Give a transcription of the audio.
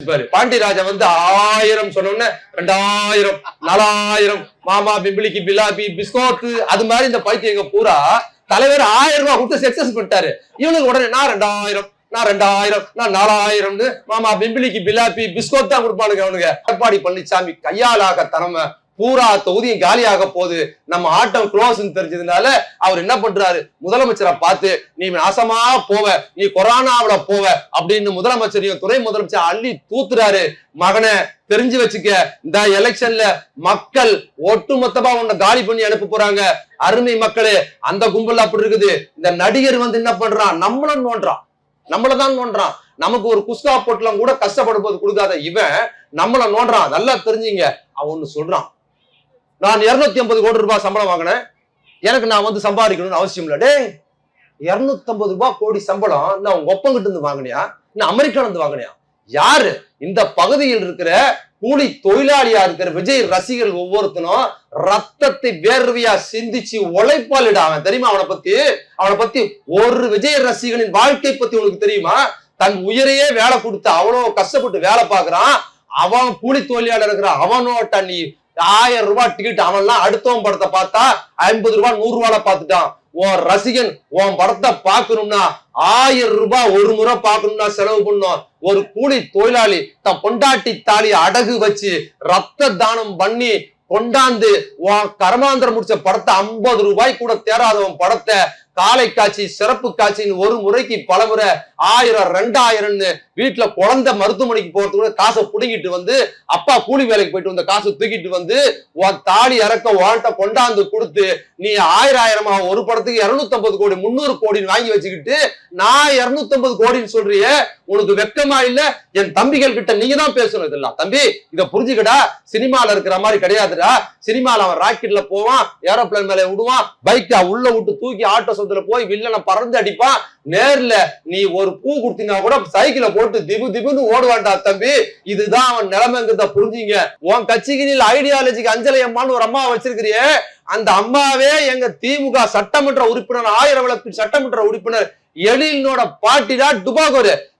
வச்சுப்பாரு. பாண்டியராஜா வந்து 1000 சொன்னோன்னு 2000 4000 மாமா பிம்பிளிக்கு பிலாபி பிஸ்கோத்து அது மாதிரி இந்த பைத்தியங்க பூரா தலைவர் 1000 ரூபாய் கொடுத்து சக்சஸ் பண்ணிட்டாரு. இவனுக்கு உடனே நான் 2000 நான் 4000 மாமா பிம்பிளிக்கு பிலாபி பிஸ்கோத் தான் கொடுப்பானுங்க அவனுங்க. எடப்பாடி பழனிசாமி கையாளாக தரம பூரா தொகுதியும் காலியாக போகுது, நம்ம ஆட்டம் க்ளோஸ் தெரிஞ்சதுனால அவர் என்ன பண்றாரு, முதலமைச்சரை பார்த்து நீ நாசமா போவ, நீ கொரோனாவில போவ அப்படின்னு முதலமைச்சரையும் துணை முதலமைச்சர் அள்ளி தூத்துறாரு. மகனை தெரிஞ்சு வச்சுக்க, இந்த எலெக்ஷன்ல மக்கள் ஒட்டுமொத்தமா உன்னை காலி பண்ணி அனுப்ப போறாங்க. அருமை மக்களே, அந்த கும்பல் அப்படி இருக்குது. இந்த நடிகர் வந்து என்ன பண்றான், நம்மளதான் நோன்றான். நமக்கு ஒரு குஸ்கா போட்டுலாம் கூட கஷ்டப்படும் போது கொடுக்காத இவன் நம்மள நோன்றான். நல்லா தெரிஞ்சுங்க. அவன் ஒண்ணு சொல்றான், நான் 250 கோடி ரூபாய் சம்பளம் வாங்கினேன், எனக்கு நான் வந்து சம்பாதிக்கணும்னு அவசியம் இல்ல. டே, 250 ரூபாய் கோடி சம்பளம் நான் உங்க ஒப்பங்கிட்ட இருந்து வாங்கினியா, நான் அமெரிக்கால இருந்து வாங்கினியா? யாரு இந்த பகுதியில் இருக்கிற கூலி தொழிலாளியா இருக்கிற விஜய் ரசிகர்கள் ஒவ்வொருத்தனும் ரத்தத்தை வேர்வையா சிந்திச்சு உழைப்பாளிடா அவன். தெரியுமா அவனை பத்தி ஒரு விஜய் ரசிகனின் வாழ்க்கை பத்தி உனக்கு தெரியுமா? தன் உயிரையே வேலை கொடுத்து அவ்வளவு கஷ்டப்பட்டு வேலை பாக்குறான். அவன் கூலி தொழிலாளர் இருக்கிறான். அவனோட்ட நீ 1000 ரூபாய் டிக்கெட், அவன்லாம் அடுத்தவன் படத்தை பார்த்தா 50 ரூபாய் 100 ரூபாய் பார்த்துட்டான். உன் ரசிகன் உன் படத்தை பார்க்கணும்னா 1000 ரூபாய் ஒரு முறை பார்க்கணும்னா செலவு பண்ணும். ஒரு கூலி தொழிலாளி தன் பொண்டாட்டி தாலி அடகு வச்சு ரத்த தானம் பண்ணி கொண்டாந்து உன் கர்மாந்திரம் முடிச்ச படத்தை 50 ரூபாய் கூட தேராதவன் படத்தை காலை காட்சி சிறப்பு காட்சின்னு ஒரு முறைக்கு பல முறை 1000 2000 வீட்டுல குழந்தை மருத்துவமனைக்கு போறதுக்கு காசை புடுங்கிட்டு வந்து அப்பா கூலி வேலைக்கு போயிட்டு வந்த காசை தூக்கிட்டு வந்து உன் தாலி இறக்க வாண்ட கொண்டாந்து கொடுத்து நீ 1000 ஒரு படத்துக்கு 250 கோடி 300 கோடின்னு வாங்கி வச்சுக்கிட்டு நான் 250 கோடின்னு சொல்றிய, உனக்கு வெக்கமா இல்ல? என் தம்பிகள் கிட்ட நீங்க தான் பேசணும். இதெல்லாம் தம்பி இத புரிஞ்சுக்கடா. சினிமால இருக்கிற மாதிரி கிடையாதுடா. சினிமால அவன் ராக்கெட்ல போவான், ஏரோப்ளேன் மேல விடுவான், பைக்கா உள்ள விட்டு தூக்கி ஆட்டோ சொத்துல போய் வில்லனை பறந்து அடிப்பான். நேர்ல நீ ஒரு பூ கொடுத்தீங்கன்னா கூட சைக்கிளை போட்டு திபு திபுன்னு ஓடுவான்டா தம்பி. இதுதான் அவன் நிலைமைங்கிறத புரிஞ்சுங்க. உன் கட்சிக்கு நீ ஐடியாலஜிக்கு அஞ்சலி அம்மான்னு ஒரு அம்மா வச்சிருக்கிறியே, அந்த அம்மாவே எங்க திமுக சட்டமன்ற உறுப்பினர் 1000 விளக்கு சட்டமன்ற உறுப்பினர் எழிலனோட பாட்டிடா டுபாகோரு.